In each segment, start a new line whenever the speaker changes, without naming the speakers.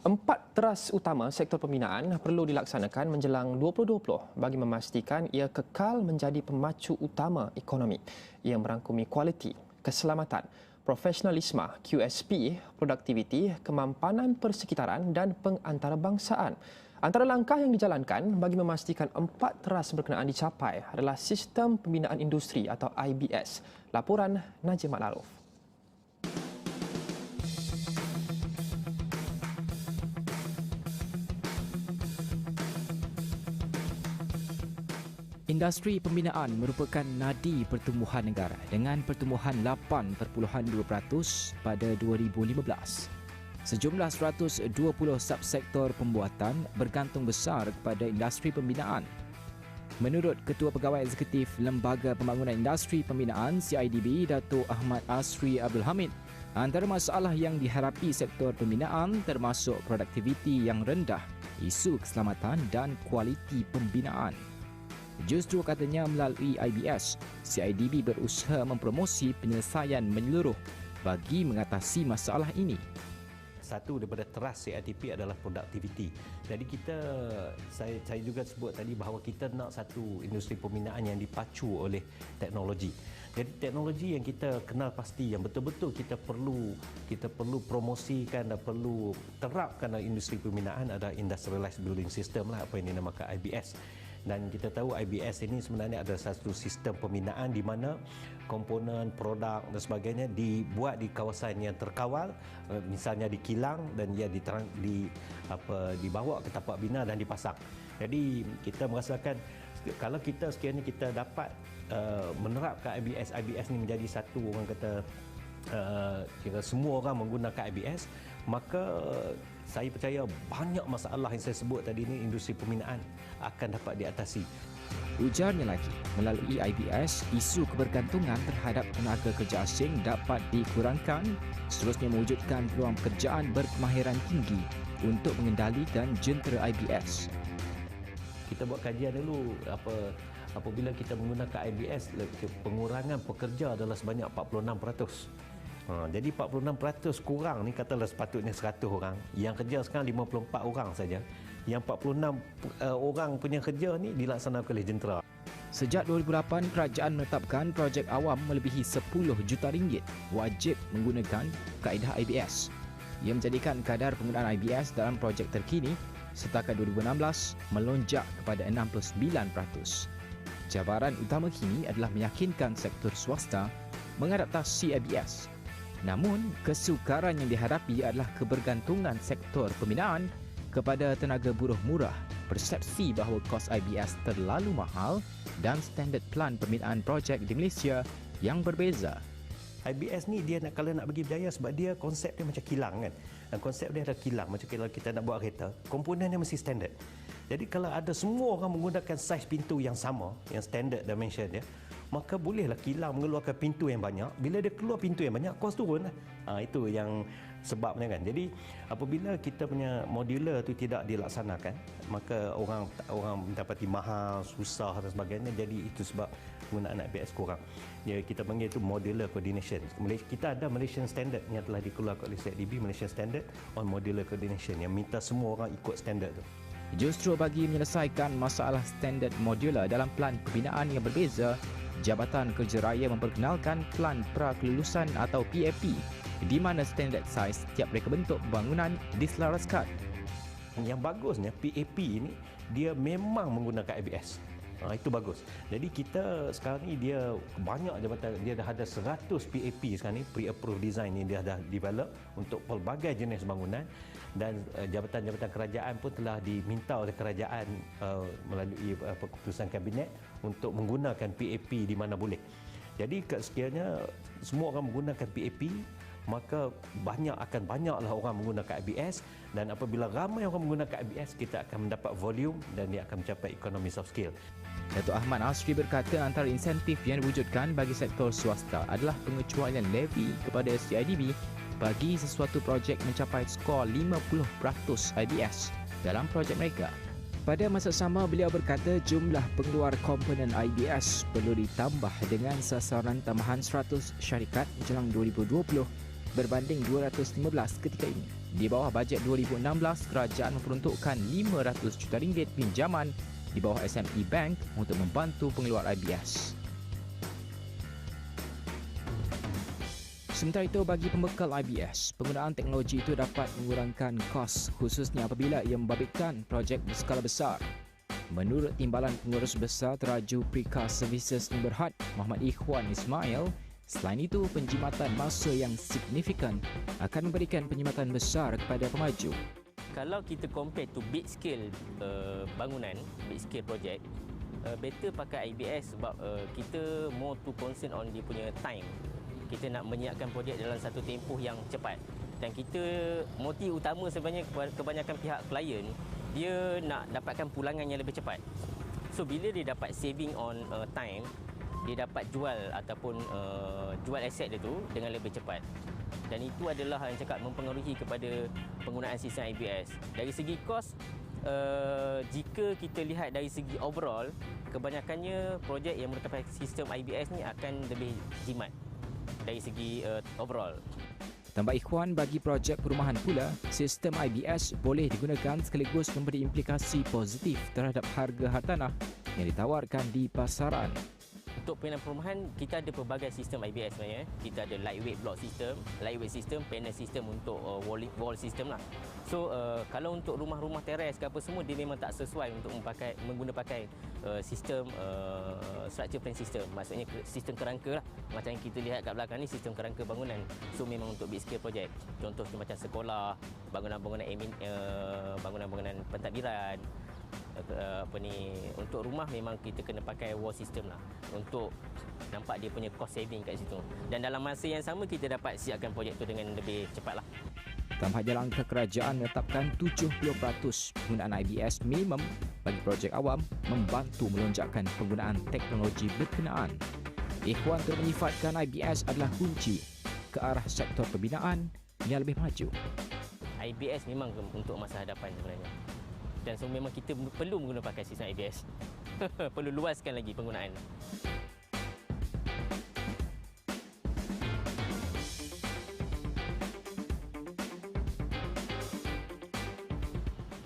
Empat teras utama sektor pembinaan perlu dilaksanakan menjelang 2020 bagi memastikan ia kekal menjadi pemacu utama ekonomi yang merangkumi kualiti, keselamatan, profesionalisme, QSP, produktiviti, kemampanan persekitaran dan pengantarbangsaan. Antara langkah yang dijalankan bagi memastikan empat teras berkenaan dicapai adalah Sistem Pembinaan Industri atau IBS. Laporan Najib Maklaruf.
Industri pembinaan merupakan nadi pertumbuhan negara dengan pertumbuhan 8.2% pada 2015. Sejumlah 120 subsektor pembuatan bergantung besar kepada industri pembinaan. Menurut Ketua Pegawai Eksekutif Lembaga Pembangunan Industri Pembinaan CIDB, Datuk Ahmad Asri Abdul Hamid, antara masalah yang dihadapi sektor pembinaan termasuk produktiviti yang rendah, isu keselamatan dan kualiti pembinaan. Justru katanya melalui IBS, CIDB berusaha mempromosi penyelesaian menyeluruh bagi mengatasi masalah ini.
Satu daripada teras CIDP adalah produktiviti. Jadi saya juga sebut tadi bahawa kita nak satu industri pembinaan yang dipacu oleh teknologi. Jadi teknologi yang kita kenal pasti, yang betul-betul kita perlu promosikan dan perlu terapkan dalam industri pembinaan adalah Industrialized Building System lah, apa yang dinamakan IBS. Dan kita tahu IBS ini sebenarnya adalah satu sistem pembinaan di mana komponen, produk dan sebagainya dibuat di kawasan yang terkawal, misalnya di kilang, dan ia dibawa ke tapak bina dan dipasang. Jadi kita merasakan kalau kita sekiranya kita dapat menerapkan IBS ini menjadi satu, orang kata kira semua orang menggunakan IBS, maka saya percaya banyak masalah yang saya sebut tadi ini industri pembinaan akan dapat diatasi.
Ujarnya lagi, melalui IBS, isu kebergantungan terhadap tenaga kerja asing dapat dikurangkan, seterusnya mewujudkan peluang pekerjaan berkemahiran tinggi untuk mengendalikan jentera IBS.
Kita buat kajian dulu apabila kita menggunakan IBS, pengurangan pekerja adalah sebanyak 46%. Jadi 46% kurang ni katalah sepatutnya 100 orang. Yang kerja sekarang 54 orang saja. Yang 46 orang punya kerja ni dilaksanakan oleh jentera.
Sejak 2008, kerajaan menetapkan projek awam melebihi 10 juta ringgit wajib menggunakan kaedah IBS. Ia menjadikan kadar penggunaan IBS dalam projek terkini setakat 2016 melonjak kepada 69%. Cabaran utama kini adalah meyakinkan sektor swasta mengadaptasi IBS. Namun, kesukaran yang dihadapi adalah kebergantungan sektor pembinaan kepada tenaga buruh murah, persepsi bahawa kos IBS terlalu mahal dan standard plan pembinaan projek di Malaysia yang berbeza.
IBS ni dia kalau nak bagi berjaya sebab dia konsep dia macam kilang kan. Dan konsep dia ada kilang, macam kalau kita nak buat kereta, komponen dia mesti standard. Jadi kalau ada semua orang menggunakan saiz pintu yang sama, yang standard dimension dia, maka bolehlah kilang mengeluarkan pintu yang banyak. Bila dia keluar pintu yang banyak, kos turun lah. Itu yang sebabnya kan. Jadi apabila kita punya modular tu tidak dilaksanakan, maka orang mendapati mahal, susah dan sebagainya. Jadi itu sebab penggunaan IBS kurang. Ya, kita panggil itu modular coordination. Kita ada Malaysian Standard yang telah dikeluarkan oleh CIDB, Malaysian Standard on Modular Coordination, yang minta semua orang ikut standard tu.
Justru bagi menyelesaikan masalah standard modular dalam plan pembinaan yang berbeza, Jabatan Kerja Raya memperkenalkan Plan Prakelulusan atau PAP, di mana standard saiz setiap reka bentuk bangunan diselaraskan.
Yang bagusnya PAP ini dia memang menggunakan IBS. Itu bagus. Jadi kita sekarang ni dia banyak jabatan, dia dah ada 100 PAP sekarang ni, pre-approved design ni dia dah develop untuk pelbagai jenis bangunan, dan jabatan-jabatan kerajaan pun telah diminta oleh kerajaan melalui keputusan kabinet untuk menggunakan PAP di mana boleh. Jadi sekiranya semua orang menggunakan PAP, maka banyaklah orang menggunakan IBS, dan apabila ramai orang menggunakan IBS, kita akan mendapat volume dan dia akan mencapai economies of scale.
Datuk Ahmad Asri berkata antara insentif yang diwujudkan bagi sektor swasta adalah pengecualian levy kepada CIDB bagi sesuatu projek mencapai skor 50% IBS dalam projek mereka. Pada masa sama, beliau berkata jumlah pengeluar komponen IBS perlu ditambah dengan sasaran tambahan 100 syarikat menjelang 2020 berbanding 215 ketika ini. Di bawah bajet 2016, kerajaan memperuntukkan RM500 juta pinjaman di bawah SME Bank untuk membantu pengeluar IBS. Sementara itu, bagi pembekal IBS, penggunaan teknologi itu dapat mengurangkan kos khususnya apabila ia membabitkan projek berskala besar. Menurut Timbalan Pengurus Besar Teraju Precast Services Ni Berhad, Muhammad Ikhwan Ismail, selain itu penjimatan masa yang signifikan akan memberikan penjimatan besar kepada pemaju.
Kalau kita compare to big scale bangunan, big scale project, better pakai IBS sebab kita more to concern on dia punya time. Kita nak menyiapkan projek dalam satu tempoh yang cepat. Dan kita, motif utama sebenarnya kebanyakan pihak klien, dia nak dapatkan pulangan yang lebih cepat. So bila dia dapat saving on time, dia dapat jual ataupun jual aset dia tu dengan lebih cepat. Dan itu adalah yang cakap mempengaruhi kepada penggunaan sistem IBS. Dari segi kos, jika kita lihat dari segi overall, kebanyakannya projek yang menggunakan sistem IBS ni akan lebih jimat dari segi overall.
Tambah Ikhwan, bagi projek perumahan pula, sistem IBS boleh digunakan sekaligus memberi implikasi positif terhadap harga hartanah yang ditawarkan di pasaran.
Untuk penggunaan perumahan, kita ada pelbagai sistem IBS sebenarnya. Kita ada lightweight system, panel system untuk wall system lah. So kalau untuk rumah-rumah teres ke apa semua, dia memang tak sesuai untuk menggunakan sistem structure frame system. Maksudnya sistem kerangka lah. Macam yang kita lihat kat belakang ni, sistem kerangka bangunan. So memang untuk big scale project. Contoh macam sekolah, bangunan-bangunan bangunan-bangunan pentadbiran. Untuk rumah memang kita kena pakai wall system lah untuk nampak dia punya cost saving kat situ. Dan dalam masa yang sama kita dapat siapkan projek tu dengan lebih cepat lah.
Tambahnya, langkah kerajaan menetapkan 70% penggunaan IBS minimum bagi projek awam membantu melonjakkan penggunaan teknologi berkenaan. Ikhwan turut menyifatkan IBS adalah kunci ke arah sektor pembinaan yang lebih maju.
IBS memang untuk masa hadapan sebenarnya. Dan so memang kita perlu menggunakan sistem IBS. Perlu luaskan lagi penggunaan.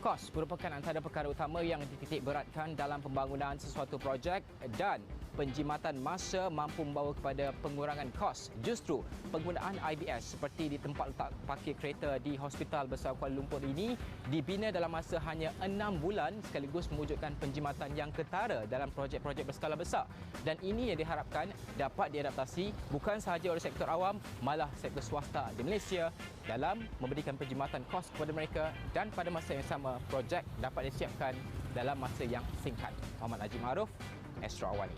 Kos merupakan antara perkara utama yang dititik beratkan dalam pembangunan sesuatu projek, dan penjimatan masa mampu membawa kepada pengurangan kos. Justru penggunaan IBS seperti di tempat letak parkir kereta di Hospital Besar Kuala Lumpur ini dibina dalam masa hanya 6 bulan sekaligus mewujudkan penjimatan yang ketara dalam projek-projek berskala besar. Dan ini yang diharapkan dapat diadaptasi bukan sahaja oleh sektor awam, malah sektor swasta di Malaysia dalam memberikan penjimatan kos kepada mereka, dan pada masa yang sama projek dapat disiapkan dalam masa yang singkat. Muhammad Najib Maruf, Astro Awani.